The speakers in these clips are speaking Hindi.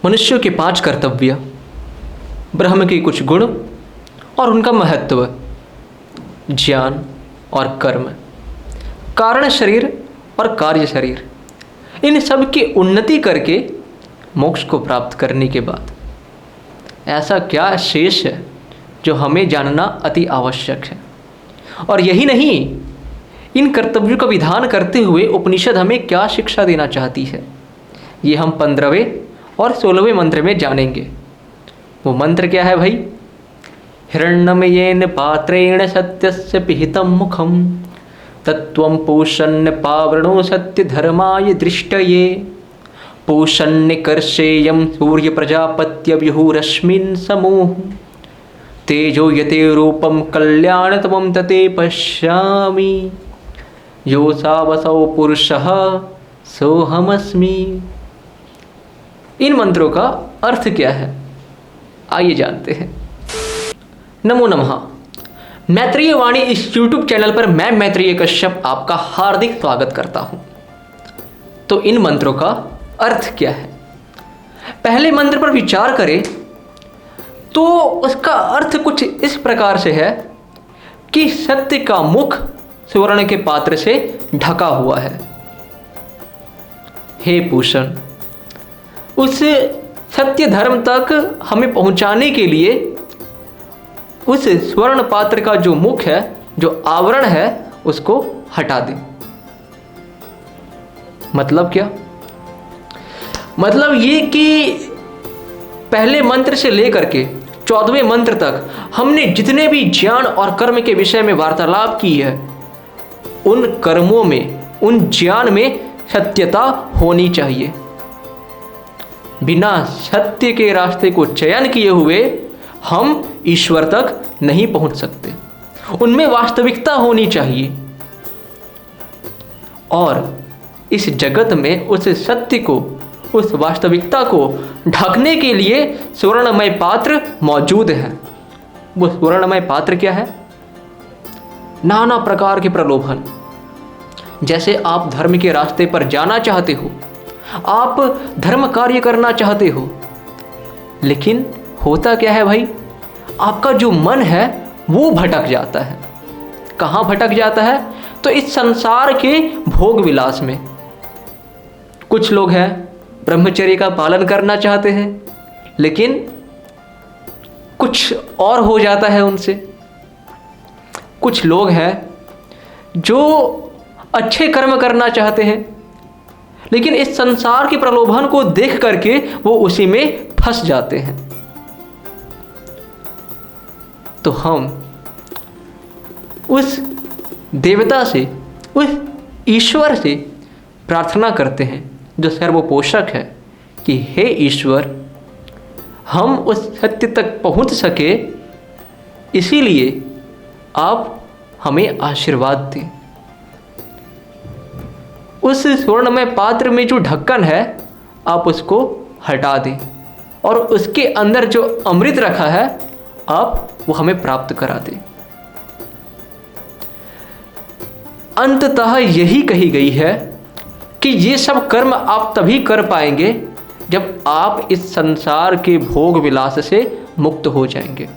मनुष्यों के 5 कर्तव्य, ब्रह्म के कुछ गुण और उनका महत्व, ज्ञान और कर्म, कारण शरीर और कार्य शरीर, इन सब की उन्नति करके मोक्ष को प्राप्त करने के बाद ऐसा क्या शेष है जो हमें जानना अति आवश्यक है। और यही नहीं, इन कर्तव्यों का विधान करते हुए उपनिषद हमें क्या शिक्षा देना चाहती है, ये हम 15वें और 16वें मंत्र में जानेंगे। वो मंत्र क्या है भाई? हिरण्मयेन पात्रेण सत्यस्य पिहितं मुखम तत्त्वं पूषण्य पावृणो सत्य धर्माय दृष्टये पूषण्य कर्षेयं सूर्य प्रजापत्य व्युरश्मिन् समूह तेजो यते रूपम कल्याणतमं तते पश्यामि यो सावसौ पुरुषः सोहमस्मि। इन मंत्रों का अर्थ क्या है, आइए जानते हैं। नमो नमः। मैत्रेय वाणी इस यूट्यूब चैनल पर मैं मैत्रेय कश्यप आपका हार्दिक स्वागत करता हूं। तो इन मंत्रों का अर्थ क्या है, पहले मंत्र पर विचार करें तो उसका अर्थ कुछ इस प्रकार से है कि सत्य का मुख सुवर्ण के पात्र से ढका हुआ है। हे पूषण, उस सत्य धर्म तक हमें पहुंचाने के लिए उस स्वर्ण पात्र का जो मुख है, जो आवरण है, उसको हटा दें। मतलब क्या? मतलब ये कि पहले मंत्र से लेकर के 14वें मंत्र तक हमने जितने भी ज्ञान और कर्म के विषय में वार्तालाप की है, उन कर्मों में, उन ज्ञान में सत्यता होनी चाहिए। बिना सत्य के रास्ते को चयन किए हुए हम ईश्वर तक नहीं पहुंच सकते। उनमें वास्तविकता होनी चाहिए। और इस जगत में उस सत्य को, उस वास्तविकता को ढकने के लिए स्वर्णमय पात्र मौजूद है। वो स्वर्णमय पात्र क्या है? नाना प्रकार के प्रलोभन। जैसे आप धर्म के रास्ते पर जाना चाहते हो, आप धर्म कार्य करना चाहते हो, लेकिन होता क्या है भाई, आपका जो मन है वो भटक जाता है। कहाँ भटक जाता है? तो इस संसार के भोग विलास में। कुछ लोग हैं ब्रह्मचर्य का पालन करना चाहते हैं, लेकिन कुछ और हो जाता है उनसे। कुछ लोग हैं जो अच्छे कर्म करना चाहते हैं, लेकिन इस संसार के प्रलोभन को देख करके वो उसी में फंस जाते हैं। तो हम उस देवता से, उस ईश्वर से प्रार्थना करते हैं जो सर्वपोषक है कि हे ईश्वर, हम उस सत्य तक पहुंच सके, इसीलिए आप हमें आशीर्वाद दें। उस स्वर्णमय पात्र में जो ढक्कन है, आप उसको हटा दें और उसके अंदर जो अमृत रखा है, आप वो हमें प्राप्त करा दें। अंततः यही कही गई है कि ये सब कर्म आप तभी कर पाएंगे जब आप इस संसार के भोग विलास से मुक्त हो जाएंगे।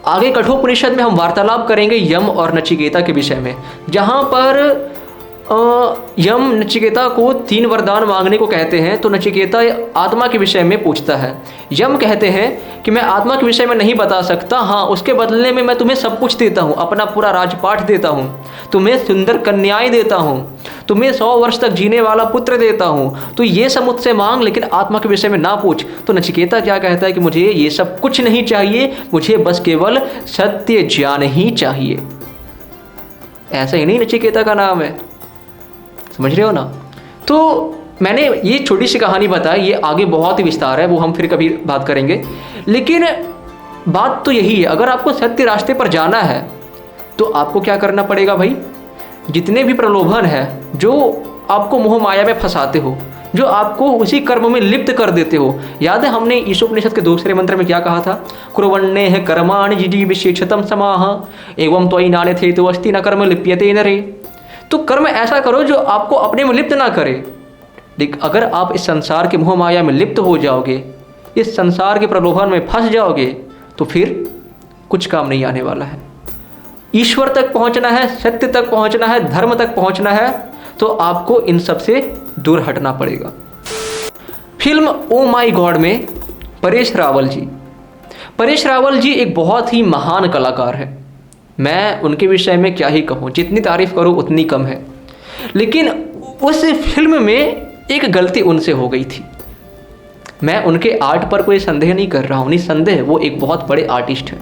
आगे कठोपनिषद में हम वार्तालाप करेंगे यम और नचिकेता के विषय में, जहाँ पर यम नचिकेता को 3 वरदान मांगने को कहते हैं। तो नचिकेता आत्मा के विषय में पूछता है। यम कहते हैं कि मैं आत्मा के विषय में नहीं बता सकता, हाँ उसके बदले में मैं तुम्हें सब कुछ देता हूँ, अपना पूरा राजपाट देता हूँ, तुम्हें सुंदर कन्याएं देता हूँ, तुम्हें 100 वर्ष तक जीने वाला पुत्र देता हूँ, तो ये सब मुझसे मांग, लेकिन आत्मा के विषय में ना पूछ। तो नचिकेता क्या कहता है कि मुझे ये सब कुछ नहीं चाहिए, मुझे बस केवल सत्य ज्ञान ही चाहिए। ऐसा ही नहीं नचिकेता का नाम है, समझ रहे हो ना? तो मैंने ये छोटी सी कहानी बताई, ये आगे बहुत ही विस्तार है, वो हम फिर कभी बात करेंगे। लेकिन बात तो यही है, अगर आपको सत्य रास्ते पर जाना है तो आपको क्या करना पड़ेगा भाई? जितने भी प्रलोभन है जो आपको मोह माया में फंसाते हो, जो आपको उसी कर्म में लिप्त कर देते हो। याद है हमने ईशोपनिषद के 2 मंत्र में क्या कहा था? कुर्वण्येह कर्माणि जिजीविषेक्षतं समाह एवं त्वयि नान्यथेतो अस्ति न कर्म लिप्यते नरे। तो कर्म ऐसा करो जो आपको अपने में लिप्त ना करे, लेकिन अगर आप इस संसार के मोह माया में लिप्त हो जाओगे, इस संसार के प्रलोभन में फंस जाओगे, तो फिर कुछ काम नहीं आने वाला है। ईश्वर तक पहुंचना है, सत्य तक पहुंचना है, धर्म तक पहुंचना है, तो आपको इन सब से दूर हटना पड़ेगा। फिल्म ओ माई गॉड में परेश रावल जी एक बहुत ही महान कलाकार है। मैं उनके विषय में क्या ही कहूँ, जितनी तारीफ करूँ उतनी कम है। लेकिन उस फिल्म में एक गलती उनसे हो गई थी। मैं उनके आर्ट पर कोई संदेह नहीं कर रहा हूँ, निस्संदेह वो एक बहुत बड़े आर्टिस्ट हैं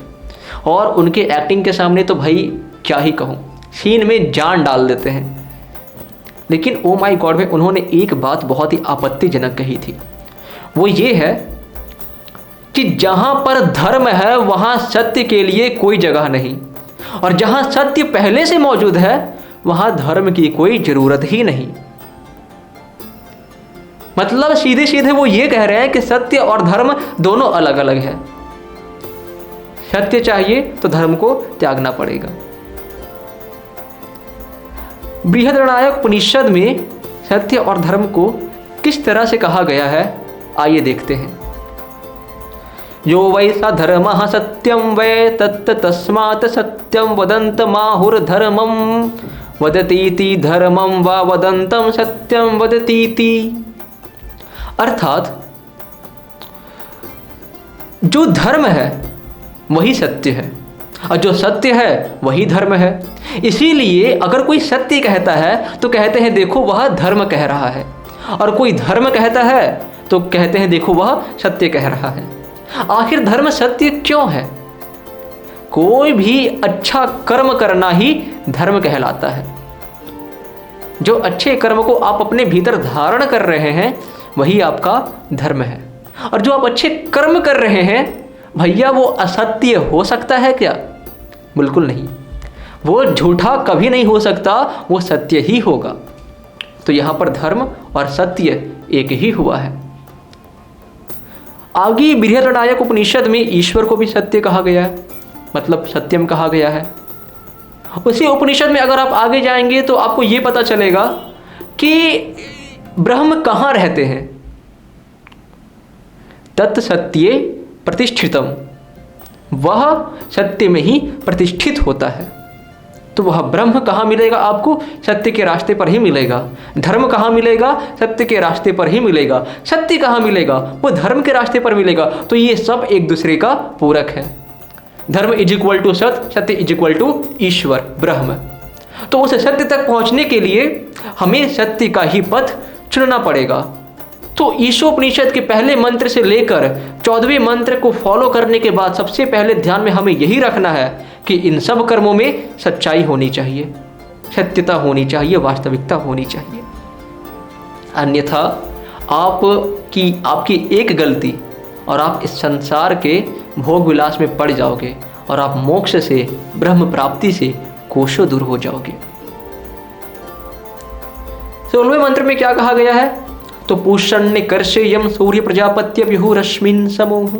और उनके एक्टिंग के सामने तो भाई क्या ही कहूँ, सीन में जान डाल देते हैं। लेकिन ओ माई गॉड में उन्होंने एक बात बहुत ही आपत्तिजनक कही थी। वो ये है कि जहाँ पर धर्म है वहाँ सत्य के लिए कोई जगह नहीं, और जहाँ सत्य पहले से मौजूद है वहाँ धर्म की कोई ज़रूरत ही नहीं। मतलब सीधे सीधे वो ये कह रहे हैं कि सत्य और धर्म दोनों अलग अलग है। सत्य चाहिए तो धर्म को त्यागना पड़ेगा। बृहदारण्यक उपनिषद में सत्य और धर्म को किस तरह से कहा गया है, आइए देखते हैं। यो वै स धर्मः सत्यं वै तत्त तस्मात् सत्यं वदन्त माहुर्धर्मं वदतीति धर्मं वा वदन्तं सत्यं वदतीति। अर्थात जो धर्म है वही सत्य है और जो सत्य है वही धर्म है। इसीलिए अगर कोई सत्य कहता है तो कहते हैं देखो वह धर्म कह रहा है, और कोई धर्म कहता है तो कहते हैं देखो वह सत्य कह रहा है। आखिर धर्म सत्य क्यों है? कोई भी अच्छा कर्म करना ही धर्म कहलाता है। जो अच्छे कर्म को आप अपने भीतर धारण कर रहे हैं वही आपका धर्म है। और जो आप अच्छे कर्म कर रहे हैं भैया वो असत्य हो सकता है क्या? बिल्कुल नहीं। वो झूठा कभी नहीं हो सकता, वो सत्य ही होगा। तो यहाँ पर धर्म और सत्य एक ही हुआ है। आगे बृहदारण्यक उपनिषद में ईश्वर को भी सत्य कहा गया है, मतलब सत्यम कहा गया है। उसी उपनिषद में अगर आप आगे जाएंगे तो आपको ये पता चलेगा कि ब्रह्म कहाँ रहते हैं। तत् सत्ये प्रतिष्ठितम, वह सत्य में ही प्रतिष्ठित होता है। तो वह ब्रह्म कहाँ मिलेगा आपको? सत्य के रास्ते पर ही मिलेगा। धर्म कहाँ मिलेगा? सत्य के रास्ते पर ही मिलेगा। सत्य कहाँ मिलेगा? वो धर्म के रास्ते पर मिलेगा। तो ये सब एक दूसरे का पूरक है। धर्म इज इक्वल टू सत्य, सत्य इज इक्वल टू ईश्वर ब्रह्म। तो उस सत्य तक पहुँचने के लिए हमें सत्य का ही पथ चुनना पड़ेगा। तो ईशोपनिषद के पहले मंत्र से लेकर 14वें मंत्र को फॉलो करने के बाद सबसे पहले ध्यान में हमें यही रखना है कि इन सब कर्मों में सच्चाई होनी चाहिए, सत्यता होनी चाहिए, वास्तविकता होनी चाहिए। अन्यथा आपकी एक गलती और आप इस संसार के भोग विलास में पड़ जाओगे और आप मोक्ष से, ब्रह्म प्राप्ति से कोशों दूर हो जाओगे। 16वें मंत्र में क्या कहा गया है? तो पूषण्य कर्षेयम सूर्य प्रजापत्य व्युरश्मिन समूह।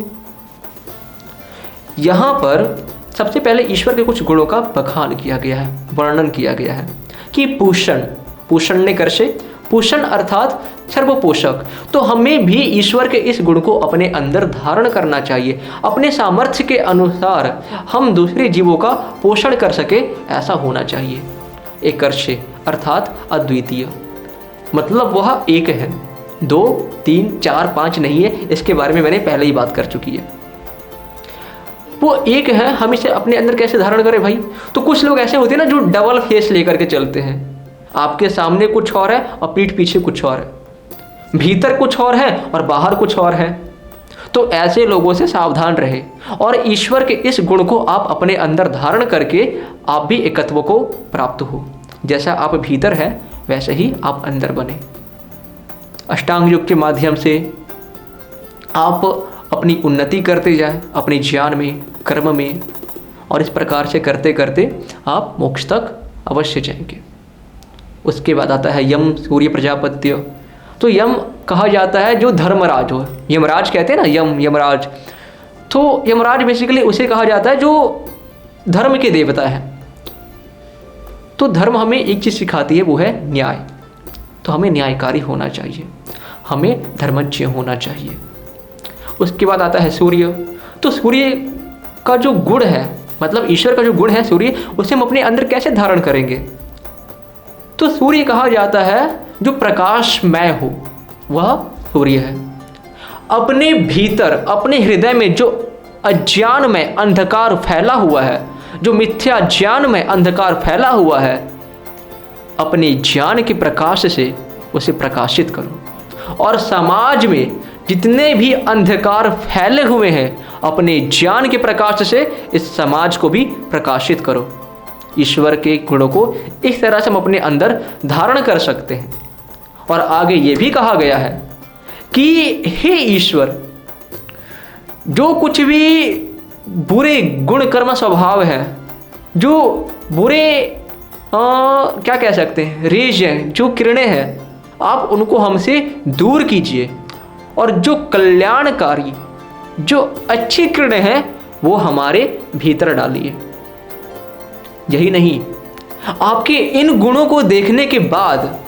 यहाँ पर सबसे पहले ईश्वर के कुछ गुणों का बखान किया गया है, वर्णन किया गया है कि पूषण्य कर्षे, पूषण अर्थात सर्वपोषक। तो हमें भी ईश्वर के इस गुण को अपने अंदर धारण करना चाहिए। अपने सामर्थ्य के अनुसार हम दूसरे जीवों का पोषण कर सके, ऐसा होना चाहिए। एक कर्षे अर्थात अद्वितीय, मतलब वह एक है, 2, 3, 4, 5 नहीं है। इसके बारे में मैंने पहले ही बात कर चुकी है। वो एक है, हम इसे अपने अंदर कैसे धारण करें भाई? तो कुछ लोग ऐसे होते हैं ना जो डबल फेस लेकर के चलते हैं। आपके सामने कुछ और है और पीठ पीछे कुछ और है, भीतर कुछ और है और बाहर कुछ और है। तो ऐसे लोगों से सावधान रहे और ईश्वर के इस गुण को आप अपने अंदर धारण करके आप भी एकत्व को प्राप्त हो। जैसा आप भीतर है वैसे ही आप अंदर बने। अष्टांग योग के माध्यम से आप अपनी उन्नति करते जाएं, अपने ज्ञान में, कर्म में, और इस प्रकार से करते करते आप मोक्ष तक अवश्य जाएंगे। उसके बाद आता है यम सूर्य प्रजापत्य। तो यम कहा जाता है जो धर्मराज हो, यमराज कहते हैं ना, यमराज। तो यमराज बेसिकली उसे कहा जाता है जो धर्म के देवता है। तो धर्म हमें एक चीज़ सिखाती है, वो है न्याय। तो हमें न्यायकारी होना चाहिए, हमें धर्मज्ञ होना चाहिए। उसके बाद आता है सूर्य। तो सूर्य का जो गुण है, मतलब ईश्वर का जो गुण है सूर्य, उसे हम अपने अंदर कैसे धारण करेंगे? तो सूर्य कहा जाता है जो प्रकाशमय हो, वह सूर्य है। अपने भीतर, अपने हृदय में जो अज्ञान में अंधकार फैला हुआ है, जो मिथ्या ज्ञान में अंधकार फैला हुआ है, अपने ज्ञान के प्रकाश से उसे प्रकाशित करो। और समाज में जितने भी अंधकार फैले हुए हैं, अपने ज्ञान के प्रकाश से इस समाज को भी प्रकाशित करो। ईश्वर के गुणों को इस तरह से हम अपने अंदर धारण कर सकते हैं। और आगे ये भी कहा गया है कि हे ईश्वर, जो कुछ भी बुरे गुण कर्म स्वभाव है, जो बुरे क्या कह सकते हैं, रेज हैं, जो किरणें हैं, आप उनको हमसे दूर कीजिए। और जो कल्याणकारी, जो अच्छी किरणें हैं, वो हमारे भीतर डालिए। यही नहीं, आपके इन गुणों को देखने के बाद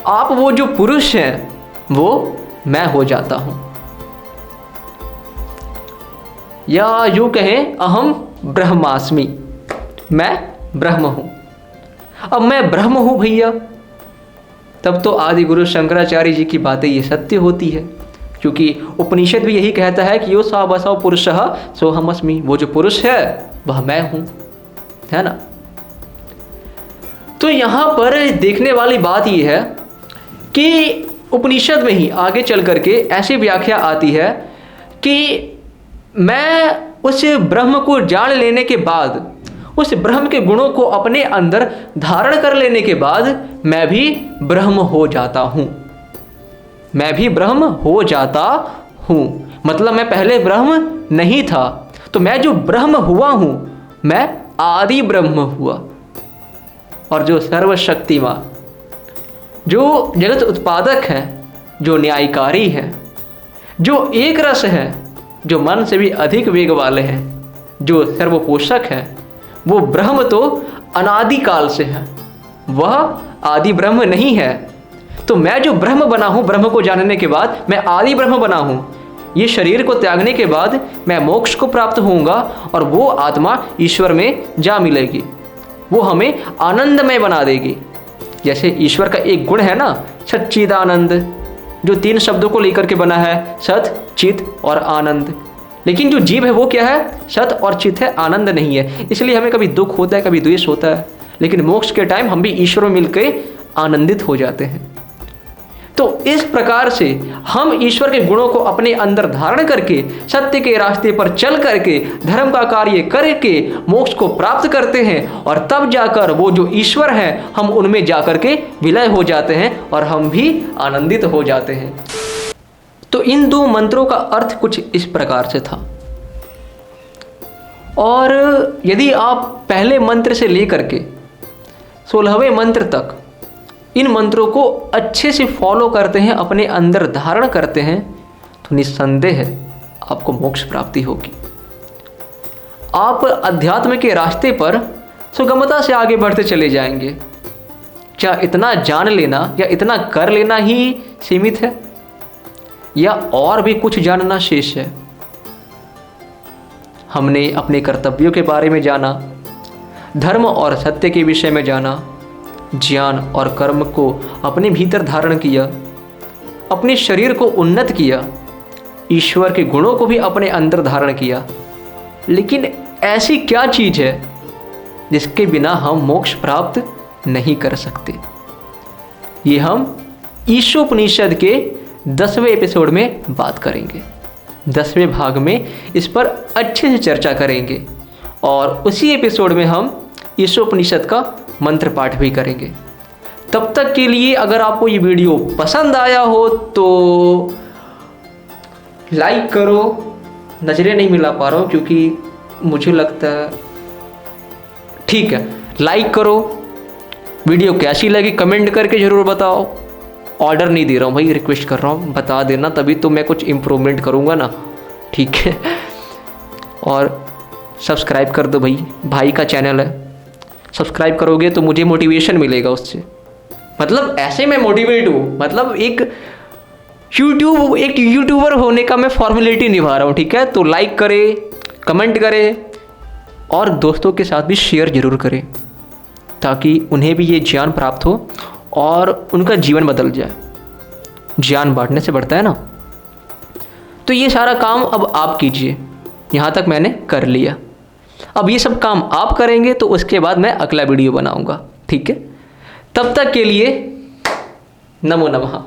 आप वो जो पुरुष हैं, वो मैं हो जाता हूं। या यूं कहें, अहम ब्रह्मास्मि, मैं ब्रह्म हूं। अब मैं ब्रह्म हूं भैया, तब तो आदि गुरु शंकराचार्य जी की बातें ये सत्य होती है, क्योंकि उपनिषद भी यही कहता है कि यो सा बसव पुरुषः सोहमस्मि, वो जो पुरुष है वह मैं हूं, है ना। तो यहां पर देखने वाली बात यह है कि उपनिषद में ही आगे चल करके ऐसी व्याख्या आती है कि मैं उस ब्रह्म को जान लेने के बाद, उस ब्रह्म के गुणों को अपने अंदर धारण कर लेने के बाद मैं भी ब्रह्म हो जाता हूं। मैं भी ब्रह्म हो जाता हूं, मतलब मैं पहले ब्रह्म नहीं था, तो मैं जो ब्रह्म हुआ हूं, मैं आदि ब्रह्म हुआ। और जो सर्वशक्तिमान, जो जगत उत्पादक है, जो न्यायकारी है, जो एक रस है, जो मन से भी अधिक वेग वाले हैं, जो सर्वपोषक है, वो ब्रह्म तो अनादिकाल से है, वह आदि ब्रह्म नहीं है। तो मैं जो ब्रह्म बना हूं, ब्रह्म को जानने के बाद मैं आदि ब्रह्म बना हूं। ये शरीर को त्यागने के बाद मैं मोक्ष को प्राप्त होऊंगा और वो आत्मा ईश्वर में जा मिलेगी, वो हमें आनंदमय बना देगी। जैसे ईश्वर का एक गुण है ना, सच्चिदानंद, जो 3 शब्दों को लेकर के बना है, सत, चित और आनंद। लेकिन जो जीव है वो क्या है? सत और चित है, आनंद नहीं है। इसलिए हमें कभी दुख होता है, कभी द्वेष होता है, लेकिन मोक्ष के टाइम हम भी ईश्वर में मिलकर आनंदित हो जाते हैं। तो इस प्रकार से हम ईश्वर के गुणों को अपने अंदर धारण करके, सत्य के रास्ते पर चल करके, धर्म का कार्य करके मोक्ष को प्राप्त करते हैं। और तब जाकर वो जो ईश्वर हैं, हम उनमें जाकर के विलय हो जाते हैं और हम भी आनंदित हो जाते हैं। तो इन 2 मंत्रों का अर्थ कुछ इस प्रकार से था। और यदि आप पहले मंत्र से लेकर के 16वें मंत्र तक इन मंत्रों को अच्छे से फॉलो करते हैं, अपने अंदर धारण करते हैं, तो निस्संदेह आपको मोक्ष प्राप्ति होगी। आप अध्यात्म के रास्ते पर सुगमता से आगे बढ़ते चले जाएंगे। क्या इतना जान लेना या इतना कर लेना ही सीमित है, या और भी कुछ जानना शेष है? हमने अपने कर्तव्यों के बारे में जाना, धर्म और सत्य के विषय में जाना, ज्ञान और कर्म को अपने भीतर धारण किया, अपने शरीर को उन्नत किया, ईश्वर के गुणों को भी अपने अंदर धारण किया। लेकिन ऐसी क्या चीज़ है जिसके बिना हम मोक्ष प्राप्त नहीं कर सकते? ये हम ईशोपनिषद के 10वें एपिसोड में बात करेंगे। 10वें भाग में इस पर अच्छे से चर्चा करेंगे और उसी एपिसोड में हम ईशोपनिषद का मंत्र पाठ भी करेंगे। तब तक के लिए अगर आपको ये वीडियो पसंद आया हो तो लाइक करो। नज़रें नहीं मिला पा रहा हूँ क्योंकि मुझे लगता है, ठीक है, लाइक करो। वीडियो कैसी लगी कमेंट करके ज़रूर बताओ। ऑर्डर नहीं दे रहा हूँ भाई, रिक्वेस्ट कर रहा हूँ, बता देना, तभी तो मैं कुछ इम्प्रूवमेंट करूँगा ना, ठीक है। और सब्सक्राइब कर दो भाई का चैनल है, सब्सक्राइब करोगे तो मुझे मोटिवेशन मिलेगा उससे। मतलब ऐसे मैं मोटिवेट हूँ, मतलब एक यूट्यूबर होने का मैं फॉर्मेलिटी निभा रहा हूँ, ठीक है। तो लाइक करें, कमेंट करें और दोस्तों के साथ भी शेयर ज़रूर करें, ताकि उन्हें भी ये ज्ञान प्राप्त हो और उनका जीवन बदल जाए। ज्ञान बांटने से बढ़ता है ना। तो ये सारा काम अब आप कीजिए, यहाँ तक मैंने कर लिया। अब ये सब काम आप करेंगे तो उसके बाद मैं अगला वीडियो बनाऊंगा, ठीक है। तब तक के लिए नमो नमः।